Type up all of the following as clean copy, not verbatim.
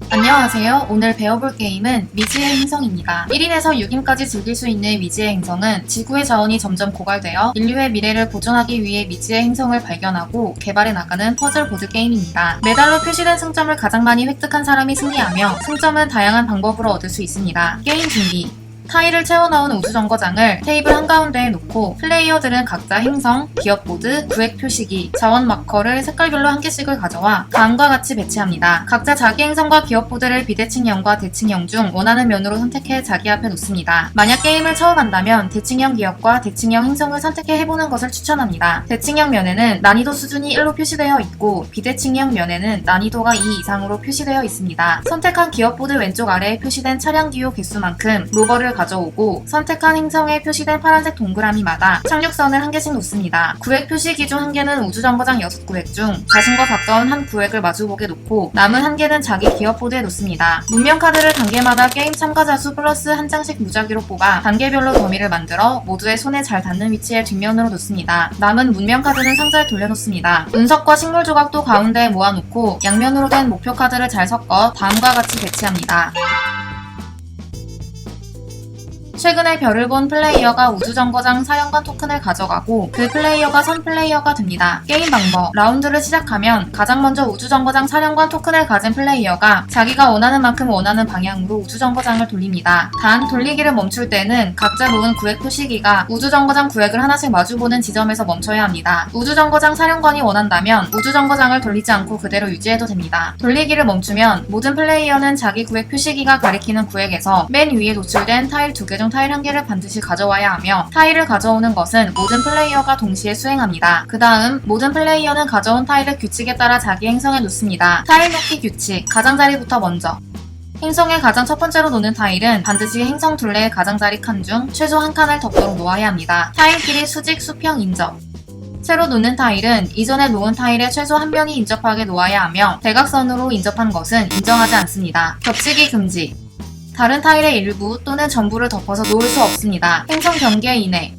안녕하세요. 오늘 배워볼 게임은 미지의 행성입니다. 1인에서 6인까지 즐길 수 있는 미지의 행성은 지구의 자원이 점점 고갈되어 인류의 미래를 보존하기 위해 미지의 행성을 발견하고 개발해 나가는 퍼즐 보드 게임입니다. 메달로 표시된 승점을 가장 많이 획득한 사람이 승리하며 승점은 다양한 방법으로 얻을 수 있습니다. 게임 준비. 타일을 채워넣은 우주정거장을 테이블 한가운데에 놓고 플레이어들은 각자 행성, 기업보드, 구획 표시기, 자원 마커를 색깔별로 한 개씩을 가져와 다음과 같이 배치합니다. 각자 자기 행성과 기업보드를 비대칭형과 대칭형 중 원하는 면으로 선택해 자기 앞에 놓습니다. 만약 게임을 처음 한다면 대칭형 기업과 대칭형 행성을 선택해 해보는 것을 추천합니다. 대칭형 면에는 난이도 수준이 1로 표시되어 있고 비대칭형 면에는 난이도가 2 이상으로 표시되어 있습니다. 선택한 기업보드 왼쪽 아래에 표시된 차량 기호 개수만큼 로버를 가져오고 선택한 행성에 표시된 파란색 동그라미마다 착륙선을 한 개씩 놓습니다. 구획 표시기 중 한 개는 우주정거장 6구획 중 자신과 가까운 한 구획을 마주보게 놓고 남은 한 개는 자기 기업보드에 놓습니다. 문명 카드를 단계마다 게임 참가자 수 플러스 한 장씩 무작위로 뽑아 단계별로 더미를 만들어 모두의 손에 잘 닿는 위치에 뒷면으로 놓습니다. 남은 문명 카드는 상자에 돌려놓습니다. 운석과 식물 조각도 가운데에 모아놓고 양면으로 된 목표 카드를 잘 섞어 다음과 같이 배치합니다. 최근에 별을 본 플레이어가 우주정거장 사령관 토큰을 가져가고 그 플레이어가 선 플레이어가 됩니다. 게임 방법. 라운드를 시작하면 가장 먼저 우주정거장 사령관 토큰을 가진 플레이어가 자기가 원하는 만큼 원하는 방향으로 우주정거장을 돌립니다. 단, 돌리기를 멈출 때는 각자 놓은 구획 표시기가 우주정거장 구획을 하나씩 마주보는 지점에서 멈춰야 합니다. 우주정거장 사령관이 원한다면 우주정거장을 돌리지 않고 그대로 유지해도 됩니다. 돌리기를 멈추면 모든 플레이어는 자기 구획 표시기가 가리키는 구획에서 맨 위에 노출된 타일 2개 중 타일 한 개를 반드시 가져와야 하며 타일을 가져오는 것은 모든 플레이어가 동시에 수행합니다. 그 다음 모든 플레이어는 가져온 타일을 규칙에 따라 자기 행성에 놓습니다. 타일 놓기 규칙. 가장자리부터 먼저. 행성의 가장 첫 번째로 놓는 타일은 반드시 행성 둘레의 가장자리 칸 중 최소 한 칸을 덮도록 놓아야 합니다. 타일끼리 수직, 수평 인접. 새로 놓는 타일은 이전에 놓은 타일에 최소 한 면이 인접하게 놓아야 하며 대각선으로 인접한 것은 인정하지 않습니다. 겹치기 금지. 다른 타일의 일부 또는 전부를 덮어서 놓을 수 없습니다. 행성 경계 이내.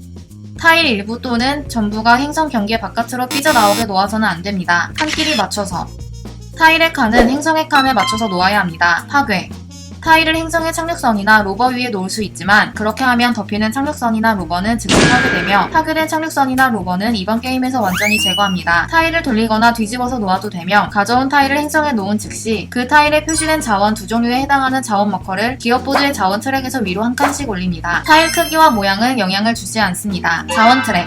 타일 일부 또는 전부가 행성 경계 바깥으로 삐져나오게 놓아서는 안됩니다. 칸끼리 맞춰서. 타일의 칸은 행성의 칸에 맞춰서 놓아야 합니다. 파괴. 타일을 행성의 착륙선이나 로버 위에 놓을 수 있지만 그렇게 하면 덮이는 착륙선이나 로버는 즉시 파괴되며 파괴된 착륙선이나 로버는 이번 게임에서 완전히 제거합니다. 타일을 돌리거나 뒤집어서 놓아도 되며 가져온 타일을 행성에 놓은 즉시 그 타일에 표시된 자원 두 종류에 해당하는 자원 마커를 기업보드의 자원 트랙에서 위로 한 칸씩 올립니다. 타일 크기와 모양은 영향을 주지 않습니다. 자원 트랙.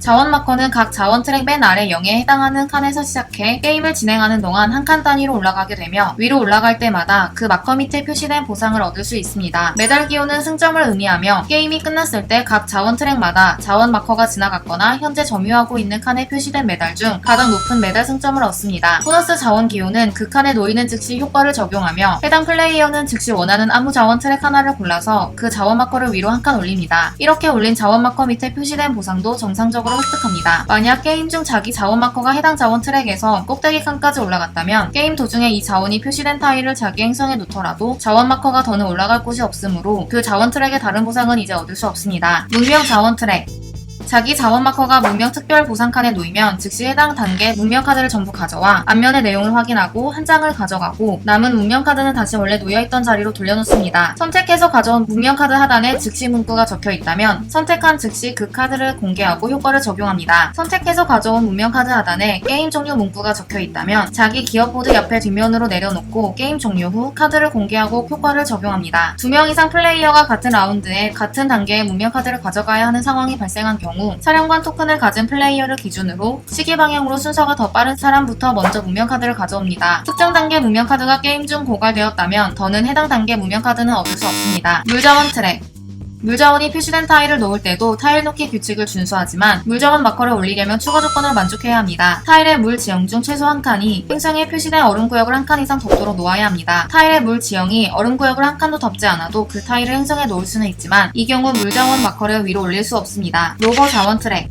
자원 마커는 각 자원 트랙 맨 아래 0에 해당하는 칸에서 시작해 게임을 진행하는 동안 한 칸 단위로 올라가게 되며 위로 올라갈 때마다 그 마커 밑에 표시된 보상을 얻을 수 있습니다. 메달 기호는 승점을 의미하며 게임이 끝났을 때 각 자원 트랙마다 자원 마커가 지나갔거나 현재 점유하고 있는 칸에 표시된 메달 중 가장 높은 메달 승점을 얻습니다. 보너스 자원 기호는 그 칸에 놓이는 즉시 효과를 적용하며 해당 플레이어는 즉시 원하는 아무 자원 트랙 하나를 골라서 그 자원 마커를 위로 한 칸 올립니다. 이렇게 올린 자원 마커 밑에 표시된 보상도 정상적으로 획득합니다. 만약 게임 중 자기 자원 마커가 해당 자원 트랙에서 꼭대기 칸까지 올라갔다면 게임 도중에 이 자원이 표시된 타일을 자기 행성에 놓더라도 자원 마커가 더는 올라갈 곳이 없으므로 그 자원 트랙의 다른 보상은 이제 얻을 수 없습니다. 문명 자원 트랙. 자기 자원 마커가 문명 특별 보상 칸에 놓이면 즉시 해당 단계 문명 카드를 전부 가져와 앞면의 내용을 확인하고 한 장을 가져가고 남은 문명 카드는 다시 원래 놓여있던 자리로 돌려놓습니다. 선택해서 가져온 문명 카드 하단에 즉시 문구가 적혀 있다면 선택한 즉시 그 카드를 공개하고 효과를 적용합니다. 선택해서 가져온 문명 카드 하단에 게임 종료 문구가 적혀 있다면 자기 기업보드 옆에 뒷면으로 내려놓고 게임 종료 후 카드를 공개하고 효과를 적용합니다. 2명 이상 플레이어가 같은 라운드에 같은 단계의 문명 카드를 가져가야 하는 상황이 발생한 경우 사령관 토큰을 가진 플레이어를 기준으로 시계 방향으로 순서가 더 빠른 사람부터 먼저 문명 카드를 가져옵니다. 특정 단계 문명 카드가 게임 중 고갈되었다면 더는 해당 단계 문명 카드는 얻을 수 없습니다. 물자원 트랙. 물자원이 표시된 타일을 놓을 때도 타일 놓기 규칙을 준수하지만 물자원 마커를 올리려면 추가 조건을 만족해야 합니다. 타일의 물 지형 중 최소 한 칸이 행성에 표시된 얼음 구역을 한 칸 이상 덮도록 놓아야 합니다. 타일의 물 지형이 얼음 구역을 한 칸도 덮지 않아도 그 타일을 행성에 놓을 수는 있지만 이 경우 물자원 마커를 위로 올릴 수 없습니다. 로버 자원 트랙.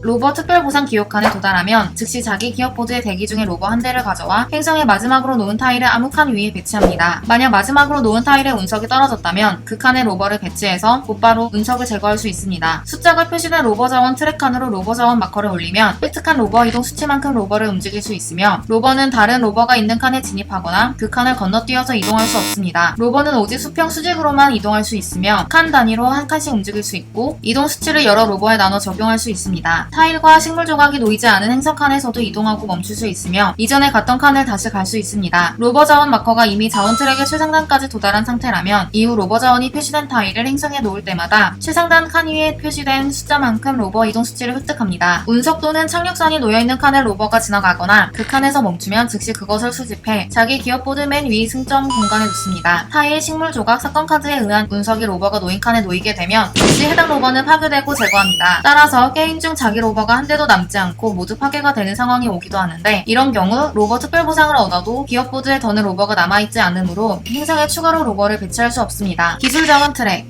로버 특별보상 기호칸에 도달하면 즉시 자기 기업 보드의 대기 중에 로버 한 대를 가져와 행성의 마지막으로 놓은 타일의 아무 칸 위에 배치합니다. 만약 마지막으로 놓은 타일에 운석이 떨어졌다면 그 칸에 로버를 배치해서 곧바로 운석을 제거할 수 있습니다. 숫자가 표시된 로버 자원 트랙 칸으로 로버 자원 마커를 올리면 획득한 로버 이동 수치만큼 로버를 움직일 수 있으며 로버는 다른 로버가 있는 칸에 진입하거나 그 칸을 건너뛰어서 이동할 수 없습니다. 로버는 오직 수평 수직으로만 이동할 수 있으며 칸 단위로 한 칸씩 움직일 수 있고 이동 수치를 여러 로버에 나눠 적용할 수 있습니다. 타일과 식물 조각이 놓이지 않은 행성 칸에서도 이동하고 멈출 수 있으며 이전에 갔던 칸을 다시 갈 수 있습니다. 로버 자원 마커가 이미 자원 트랙의 최상단까지 도달한 상태라면 이후 로버 자원이 표시된 타일을 행성에 놓을 때마다 최상단 칸 위에 표시된 숫자만큼 로버 이동 수치를 획득합니다. 운석 또는 착륙선이 놓여있는 칸을 로버가 지나가거나 그 칸에서 멈추면 즉시 그것을 수집해 자기 기업 보드 맨 위 승점 공간에 놓습니다. 타일, 식물 조각, 사건 카드에 의한 운석이 로버가 놓인 칸에 놓이게 되면 즉시 해당 로버는 파괴되고 제거합니다. 따라서 게임 중 자기 로버가 한 대도 남지 않고 모두 파괴가 되는 상황이 오기도 하는데 이런 경우 로버 특별 보상을 얻어도 기업 보드에 더는 로버가 남아있지 않으므로 행성에 추가로 로버를 배치할 수 없습니다. 기술 자원 트랙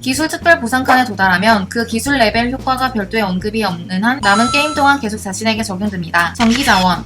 기술 특별 보상 칸에 도달하면 그 기술 레벨 효과가 별도의 언급이 없는 한 남은 게임 동안 계속 자신에게 적용됩니다. 전기자원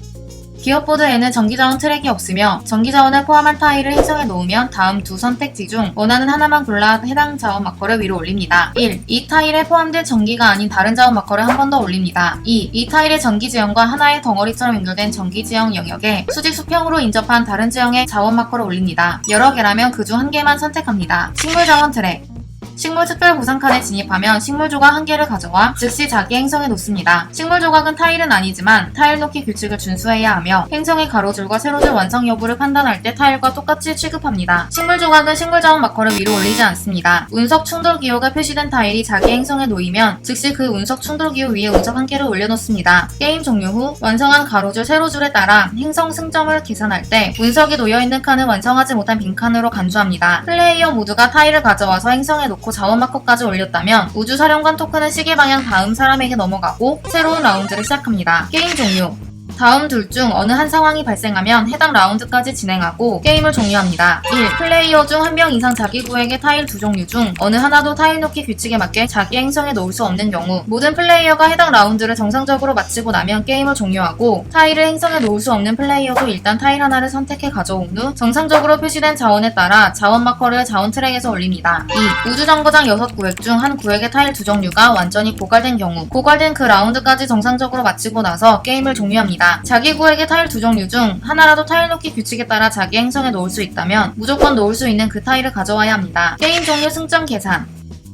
기업 보드에는 전기자원 트랙이 없으며 전기자원을 포함한 타일을 행성에 놓으면 다음 두 선택지 중 원하는 하나만 골라 해당 자원 마커를 위로 올립니다. 1. 이 타일에 포함된 전기가 아닌 다른 자원 마커를 한 번 더 올립니다. 2. 이 타일의 전기 지형과 하나의 덩어리처럼 연결된 전기 지형 영역에 수직 수평으로 인접한 다른 지형의 자원 마커를 올립니다. 여러 개라면 그 중 한 개만 선택합니다. 식물 자원 트랙 식물 특별 보상 칸에 진입하면 식물 조각 한 개를 가져와 즉시 자기 행성에 놓습니다. 식물 조각은 타일은 아니지만 타일 놓기 규칙을 준수해야 하며 행성의 가로줄과 세로줄 완성 여부를 판단할 때 타일과 똑같이 취급합니다. 식물 조각은 식물 자원 마커를 위로 올리지 않습니다. 운석 충돌 기호가 표시된 타일이 자기 행성에 놓이면 즉시 그 운석 충돌 기호 위에 운석 한 개를 올려놓습니다. 게임 종료 후 완성한 가로줄, 세로줄에 따라 행성 승점을 계산할 때 운석이 놓여있는 칸은 완성하지 못한 빈칸으로 간주합니다. 플레이어 모두가 타일을 가져와서 행성에 놓고 자원 마커까지 올렸다면 우주사령관 토큰은 시계 방향 다음 사람에게 넘어가고 새로운 라운드를 시작합니다. 게임 종료 다음 둘 중 어느 한 상황이 발생하면 해당 라운드까지 진행하고 게임을 종료합니다. 1. 플레이어 중 한 명 이상 자기 구역의 타일 두 종류 중 어느 하나도 타일 놓기 규칙에 맞게 자기 행성에 놓을 수 없는 경우 모든 플레이어가 해당 라운드를 정상적으로 마치고 나면 게임을 종료하고 타일을 행성에 놓을 수 없는 플레이어도 일단 타일 하나를 선택해 가져온 후 정상적으로 표시된 자원에 따라 자원 마커를 자원 트랙에서 올립니다. 2. 우주정거장 6구획 중 한 구획의 타일 두 종류가 완전히 고갈된 경우 고갈된 그 라운드까지 정상적으로 마치고 나서 게임을 종료합니다. 자기 구획의 타일 두 종류 중 하나라도 타일 놓기 규칙에 따라 자기 행성에 놓을 수 있다면 무조건 놓을 수 있는 그 타일을 가져와야 합니다. 게임 종료 승점 계산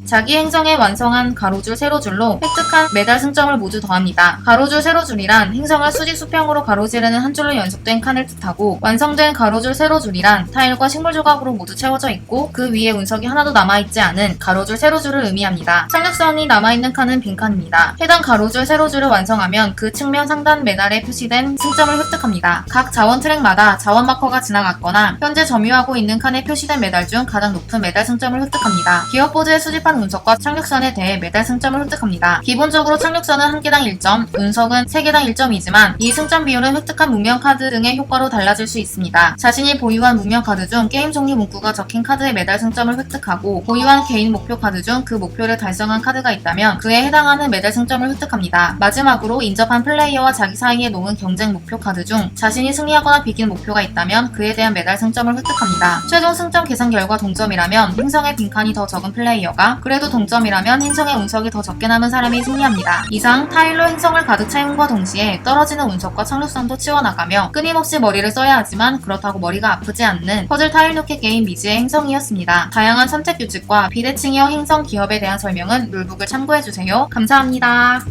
자기 행성에 완성한 가로줄, 세로줄로 획득한 매달 승점을 모두 더합니다. 가로줄, 세로줄이란 행성을 수직 수평으로 가로지르는 한 줄로 연속된 칸을 뜻하고 완성된 가로줄, 세로줄이란 타일과 식물 조각으로 모두 채워져 있고 그 위에 운석이 하나도 남아있지 않은 가로줄, 세로줄을 의미합니다. 착륙선이 남아있는 칸은 빈칸입니다. 해당 가로줄, 세로줄을 완성하면 그 측면 상단 메달에 표시된 승점을 획득합니다. 각 자원 트랙마다 자원 마커가 지나갔거나 현재 점유하고 있는 칸에 표시된 메달 중 가장 높은 메달 승점을 획득합니다. 기업 보드에 수집한 운석과 착륙선에 대해 매달 승점을 획득합니다. 기본적으로 착륙선은 한 개당 1점, 운석은 3개당 1점이지만 이 승점 비율은 획득한 문명 카드 등의 효과로 달라질 수 있습니다. 자신이 보유한 문명 카드 중 게임 종류 문구가 적힌 카드의 매달 승점을 획득하고 보유한 개인 목표 카드 중 그 목표를 달성한 카드가 있다면 그에 해당하는 매달 승점을 획득합니다. 마지막으로 인접한 플레이어와 자기 사이에 놓은 경쟁 목표 카드 중 자신이 승리하거나 비긴 목표가 있다면 그에 대한 매달 승점을 획득합니다. 최종 승점 계산 결과 동점이라면 행성의 빈칸이 더 적은 플레이어가 그래도 동점이라면 행성의 운석이 더 적게 남은 사람이 승리합니다. 이상 타일로 행성을 가득 채움과 동시에 떨어지는 운석과 착륙선도 치워나가며 끊임없이 머리를 써야 하지만 그렇다고 머리가 아프지 않는 퍼즐 타일 놓기 게임 미지의 행성이었습니다. 다양한 선택 규칙과 비대칭형 행성 기업에 대한 설명은 룰북을 참고해주세요. 감사합니다.